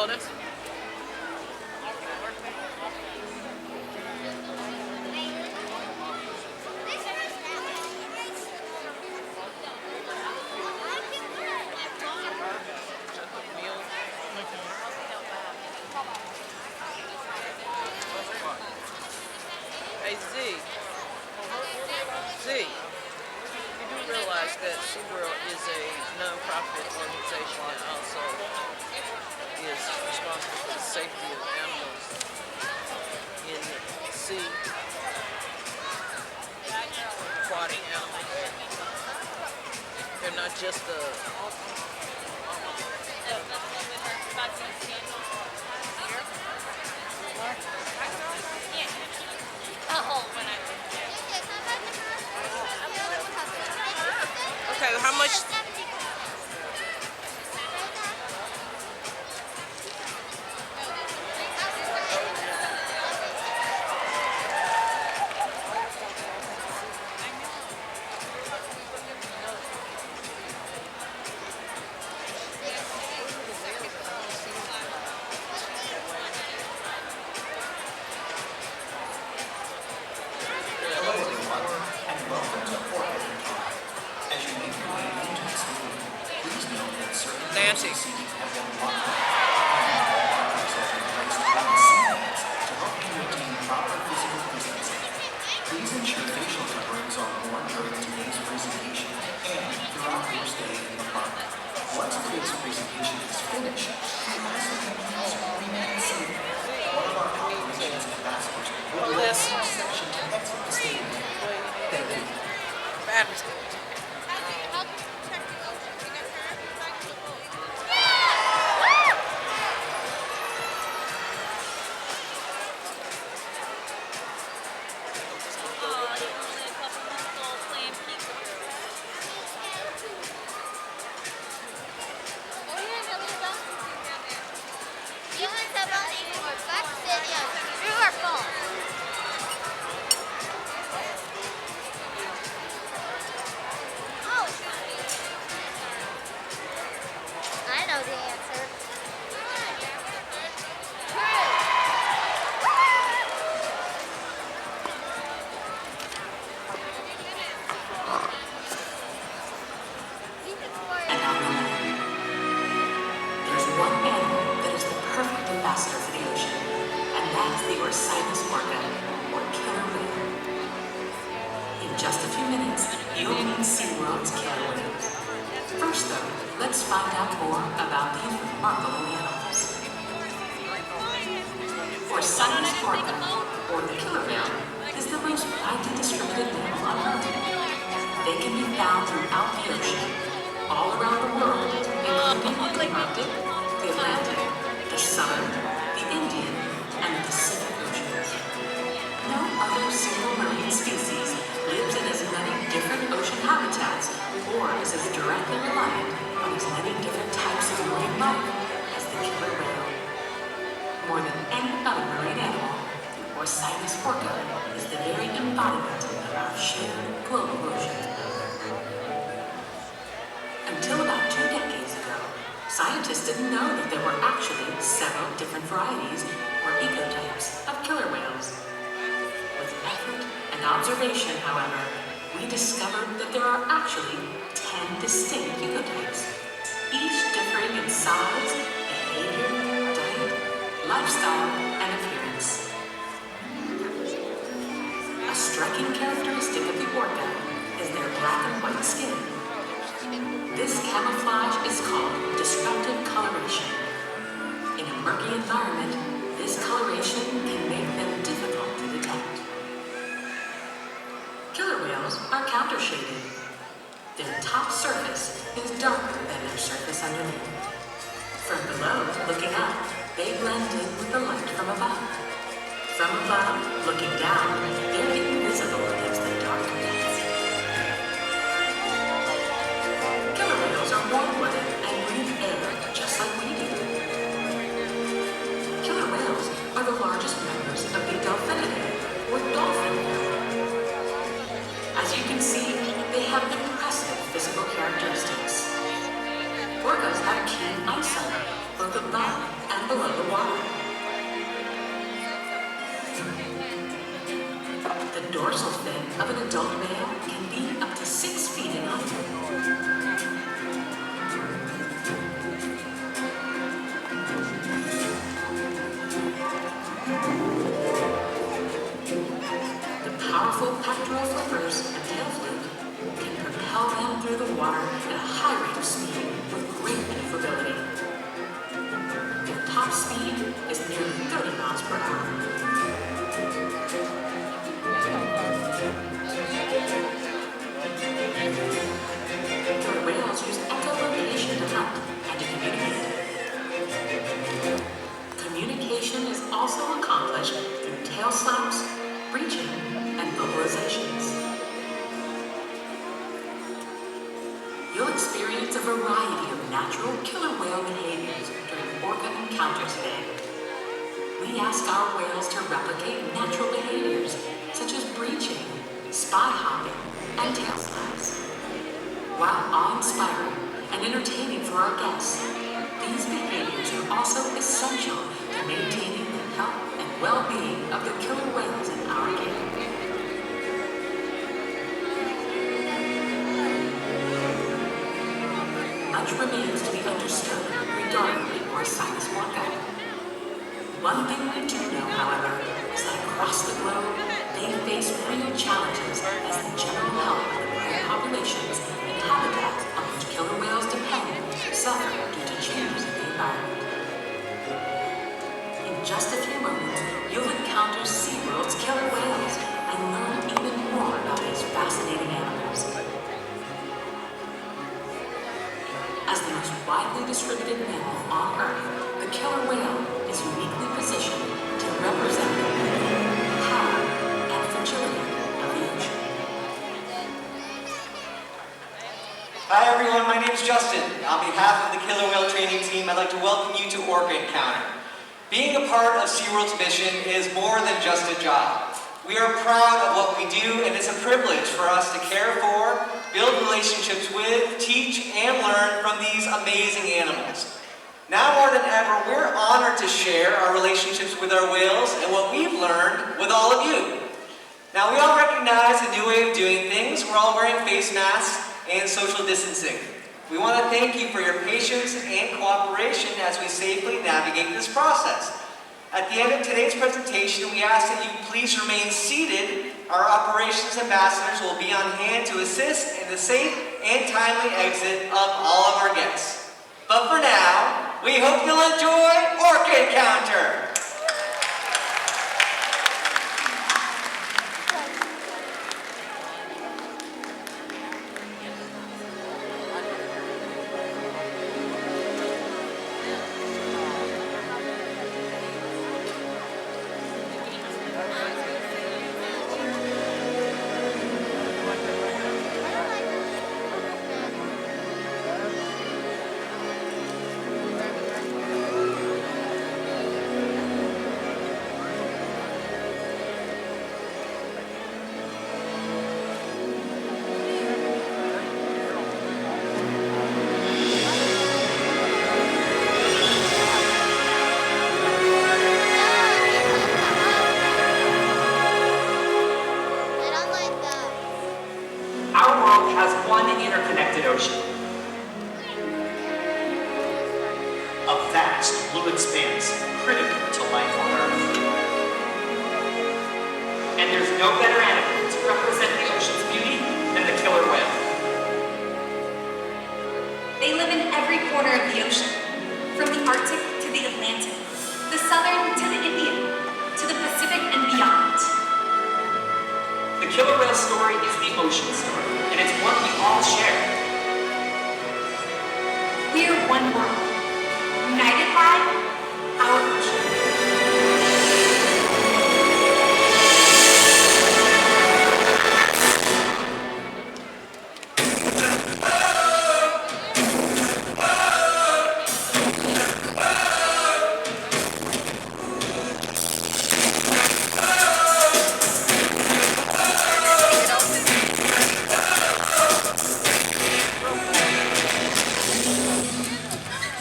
soda. Hey, Z, you do realize that Seaworld is a non-profit organization that also is responsible for the safety of animals in the sea, aquatic animals. They're not just a okay, how much? Hello everyone, and welcome to Orca Encounter. As you make your way into this room, please note that certain Nancy. seating have been locked up, and all markers have been placed on the seatbelts to help you maintain proper physical distancing. Please ensure facial coverings are worn during today's presentation and throughout your stay in the park. Once today's presentation is finished, we ask that you please remain seated. One of our operations ambassadors will be in the section to exit the stadium. Thank you. Batteries. I know the answer. And now there's one animal that is the perfect ambassador for the ocean, and that's the orca, or killer whale. In just a few minutes, you'll meet Seaworld's killer whales. First though, let's find out more about these remarkable animals. Orca, or the killer whale, is the most widely distributed mammal on Earth. They can be found throughout the ocean, all around the world, including the Arctic, the Atlantic, the Southern, the Indian, and the Pacific Oceans. No other single marine species lives in as many different ocean habitats or is as directly reliant on as many different types of marine life as the killer whale. More than any other marine animal, the orca is the very embodiment of our shared global ocean. Until about 2 decades ago, scientists didn't know that there were actually several different varieties or ecotypes of killer whales. With effort and observation, however, we discovered that there are actually 10 distinct ecotypes, each differing in size, behavior, diet, lifestyle, and appearance. A striking characteristic of the orca is their black and white skin. This camouflage is called disruptive coloration. In a murky environment, this coloration can make them difficult to detect. Killer whales are counter-shaded. Their top surface is darker than their surface underneath. From below, looking up, they blend in with the light from above. From above, looking down, they're invisible against the dark depths. Killer whales are warm-blooded and breathe air just like we do. Killer whales are the largest members of the Delphinidae, or dolphin family. As you can see, they have impressive physical characteristics. Orcas have keen eyesight, both above and below the water. The dorsal fin of an adult whale can be up to 6 feet in height. The powerful pectoral flippers and tail fluke can propel them through the water at a high rate of speed with great maneuverability. Their top speed is nearly 30 miles per hour. Killer whales use echolocation to hunt and to communicate. Communication is also accomplished through tail slaps, breaching, and vocalizations. You'll experience a variety of natural killer whale behaviors during Orca Encounter today. We ask our whales to replicate natural behaviors such as breaching, spy hopping, and tail slaps. While awe-inspiring and entertaining for our guests, these behaviors are also essential to maintaining the health and well-being of the killer whales in our game. Much remains to be understood regarding the Orcas whale. One thing we do know, however, is that across the globe, they face real challenges as the general health of the marine populations and habitats on which killer whales depend suffer due to changes in the environment. In just a few moments, you'll encounter Seaworld's killer whales and learn even more about these fascinating animals. As the most widely distributed mammal on Earth, the killer whale is uniquely positioned to represent the beauty, power, and fragility of the ocean. Hi everyone, my name is Justin. On behalf of the Killer Whale Training Team, I'd like to welcome you to Orca Encounter. Being a part of SeaWorld's mission is more than just a job. We are proud of what we do, and it's a privilege for us to care for, build relationships with, teach, and learn from these amazing animals. Now more than ever, we're honored to share our relationships with our whales and what we've learned with all of you. Now we all recognize a new way of doing things. We're all wearing face masks and social distancing. We want to thank you for your patience and cooperation as we safely navigate this process. At the end of today's presentation, we ask that you please remain seated. Our operations ambassadors will be on hand to assist in the safe and timely exit of all of our guests. But for now, we hope you'll enjoy Orca Encounter!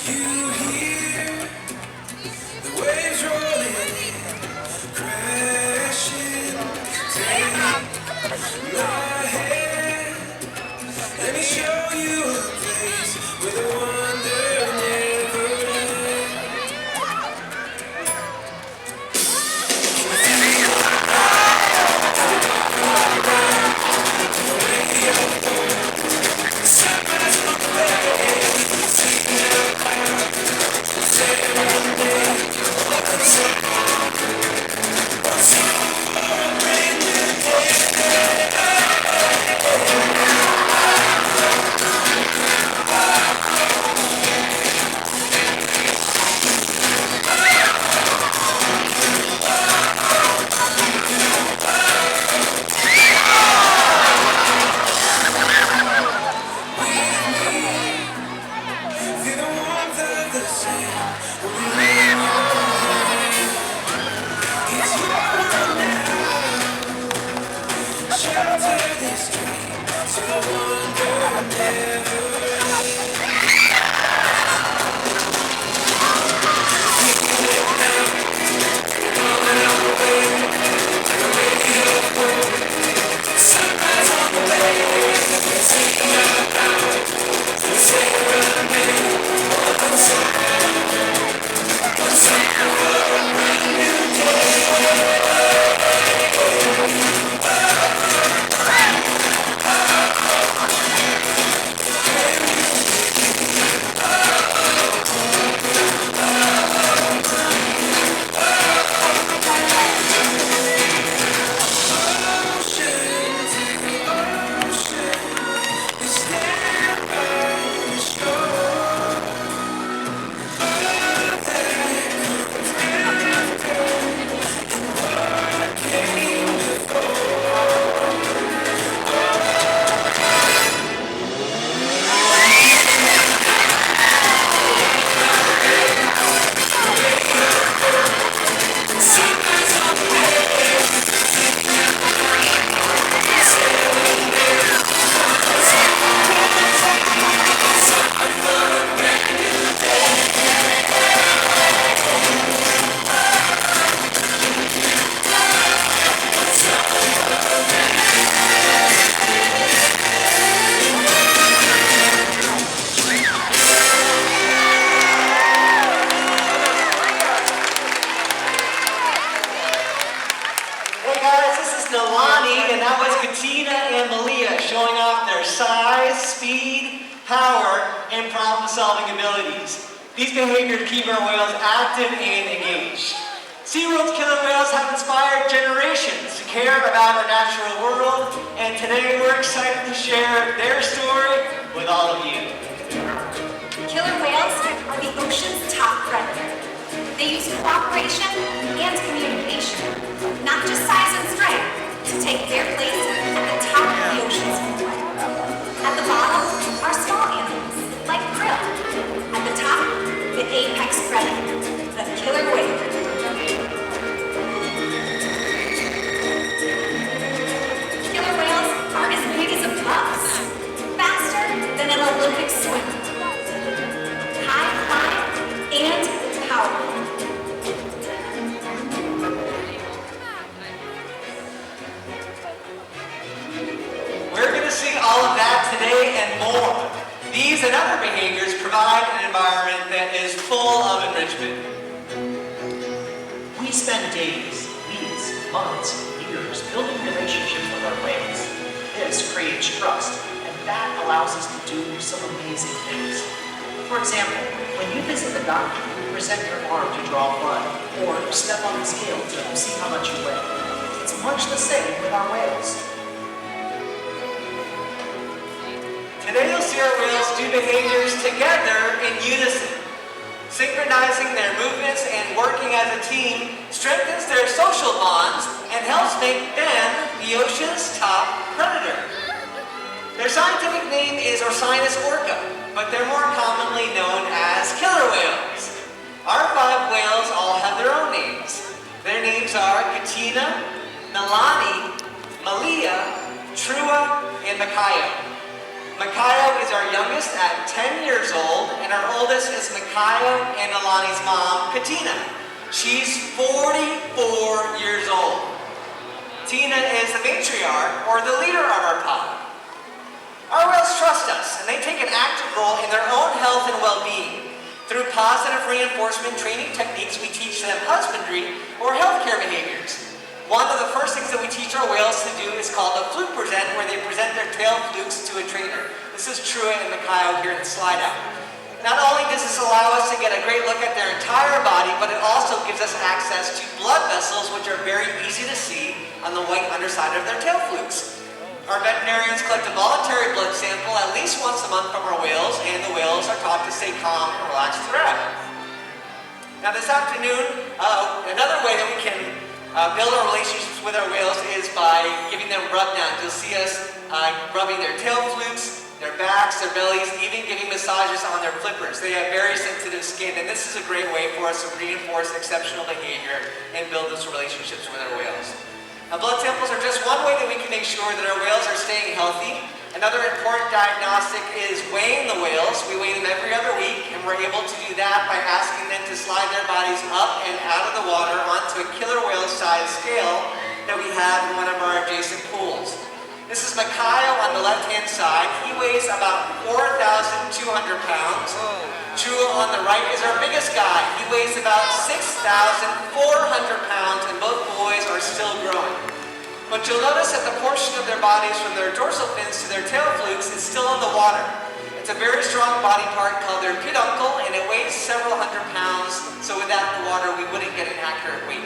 You hear problem-solving abilities. These behaviors keep our whales active and engaged. Seaworld's killer whales have inspired generations to care about our natural world, and today we're excited to share their story with all of you. Killer whales are the ocean's top predator. They use cooperation and communication, not just size and strength, to take their place at the top of the ocean's floor. At the bottom are small animals, like krill. At the top, the apex predator, the killer whale. Killer whales are as big as a bus, faster than an Olympic swimmer, high flying and powerful. We're going to see all of that today and more. These and other behaviors provide an environment that is full of enrichment. We spend days, weeks, months, years building relationships with our whales. This creates trust, and that allows us to do some amazing things. For example, when you visit the doctor, you present your arm to draw blood, or step on the scale to see how much you weigh. It's much the same with our whales. Today you'll see our whales do behaviors together in unison. Synchronizing their movements and working as a team strengthens their social bonds and helps make them the ocean's top predator. Their scientific name is Orca, but they're more commonly known as killer whales. Our 5 whales all have their own names. Their names are Katina, Nalani, Malia, Trua, and Makayo. Makayo is our youngest at 10 years old, and our oldest is Makayo and Alani's mom, Katina. She's 44 years old. Tina is the matriarch, or the leader of our pod. Our whales trust us. role in their own health and well-being. Through positive reinforcement training techniques, we teach them husbandry or healthcare behaviors. One of the first things that we teach our whales to do is called a fluke present, where they present their tail flukes to a trainer. This is Trua and Makayo here in the slide out. Not only does this allow us to get a great look at their entire body, but it also gives us access to blood vessels, which are very easy to see on the white underside of their tail flukes. Our veterinarians collect a voluntary blood sample at least once a month from our whales, and the whales are taught to stay calm and relaxed throughout. Now this afternoon, another way that we can build our relationships with our whales is by giving them rub downs. You'll see us rubbing their tail flukes, their backs, their bellies, even giving massages on their flippers. They have very sensitive skin, and this is a great way for us to reinforce exceptional behavior and build those relationships with our whales. Now, blood samples are just one way that we can make sure that our whales are staying healthy. Another important diagnostic is weighing the whales. We weigh them every other week, and we're able to do that by asking them to slide their bodies up and out of the water onto a killer whale size scale that we have in one of our adjacent pools. This is Makayo on the left-hand side. He weighs about 4,200 pounds. Trua on the right is our biggest guy. He weighs about 6,400 pounds, and both boys are still growing. But you'll notice that the portion of their bodies from their dorsal fins to their tail flukes is still in the water. It's a very strong body part called their peduncle, and it weighs several hundred pounds, so without the water we wouldn't get an accurate weight.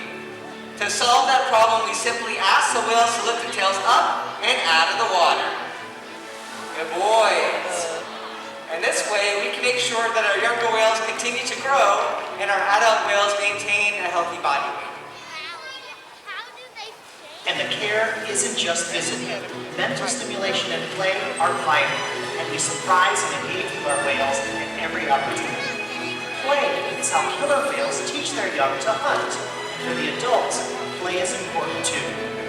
To solve that problem, we simply ask the whales to lift their tails up and out of the water. Good boys. And this way, we can make sure that our younger whales continue to grow and our adult whales maintain a healthy body weight. And the care isn't just physical. Mental stimulation and play are vital, and we surprise and engage with our whales at every opportunity. Play is how killer whales teach their young to hunt. For the adults, play is important too.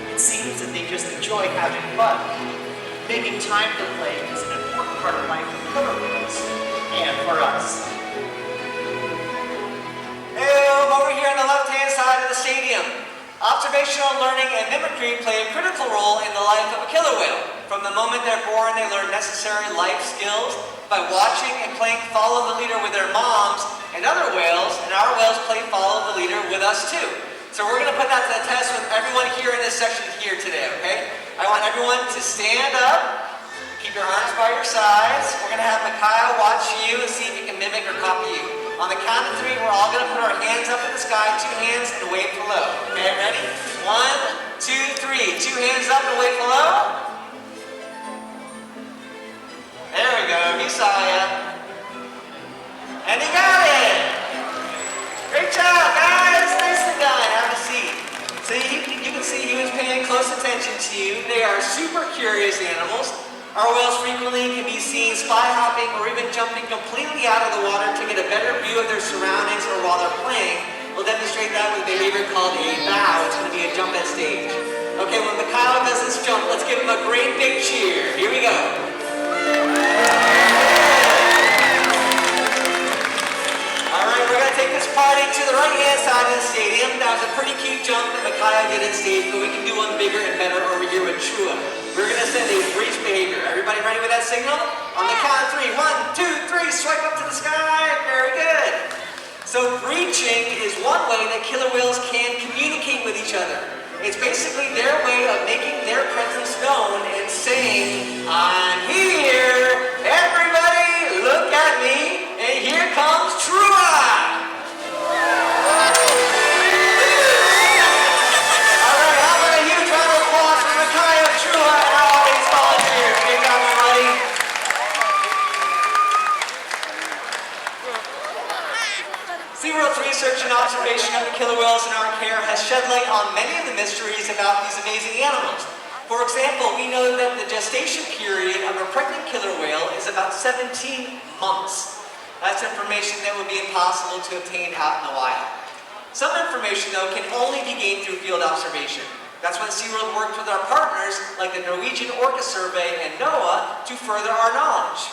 It seems that they just enjoy having fun. Making time for play is an important part of life for killer whales and for us. Hey, over here on the left-hand side of the stadium, observational learning and mimicry play a critical role in the life of a killer whale. From the moment they're born, they learn necessary life skills by watching and playing follow the leader with their moms and other whales, and our whales play follow the leader with us too. So we're going to put that to the test with everyone here in this section here today, okay? I want everyone to stand up, keep your arms by your sides. We're going to have Makayo watch you and see if he can mimic or copy you. On the count of 3, we're all going to put our hands up in the sky, 2 hands, and wave hello. Okay, ready? 1, 2, 3. 2 hands up and wave hello. There we go, he saw ya. And he got it! Great job, guys! Nicely done, have a seat. So you can see he was paying close attention to you. They are super curious animals. Our whales frequently can be seen spy hopping or even jumping completely out of the water to get a better view of their surroundings, or while they're playing. We'll demonstrate that with a behavior called a bow. It's going to be a jump at stage. Okay, when Makayo does this jump, let's give him a great big cheer. Here we go. Alright, we're going to take this party to the right-hand side of the stadium. That was a pretty cute jump that Makayo did on stage, but we can do one bigger and better over here with Trua. We're going to send a breach behavior. Everybody ready with that signal? On the count of 3. 1, 2, 3. Swipe up to the sky. Very good. So breaching is one way that killer whales can communicate with each other. It's basically their way of making their presence known and saying, I'm here. Everybody, look at me. And here comes Trua. Seaworld's research and observation of the killer whales in our care has shed light on many of the mysteries about these amazing animals. For example, we know that the gestation period of a pregnant killer whale is about 17 months. That's information that would be impossible to obtain out in the wild. Some information, though, can only be gained through field observation. That's when Seaworld worked with our partners, like the Norwegian Orca Survey and NOAA, to further our knowledge.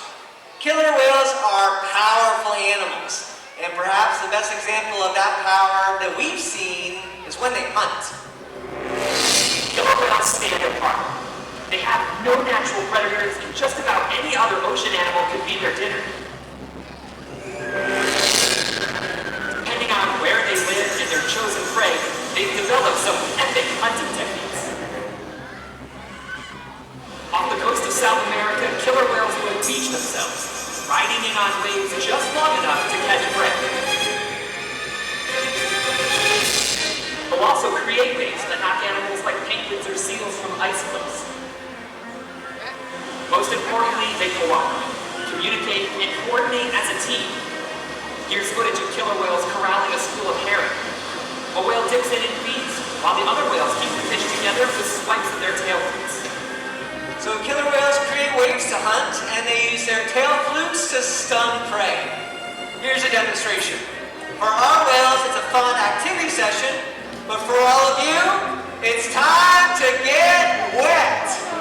Killer whales are powerful animals. And perhaps the best example of that power that we've seen is when they hunt. Killer whales stand apart. They have no natural predators, and just about any other ocean animal could be their dinner. some epic hunting techniques. Off the coast of South America, killer whales will beach themselves, riding in on waves just long enough to catch prey. They'll also create waves that knock animals like penguins or seals from ice cliffs. Most importantly, they cooperate, communicate, and coordinate as a team. Here's footage of killer whales corralling a school of herring. A whale dips in and feeds, while the other whales keep the fish together with swipes of their tail flutes. So killer whales create waves to hunt, and they use their tail flutes to stun prey. Here's a demonstration. For our whales, it's a fun activity session, but for all of you, it's time to get wet!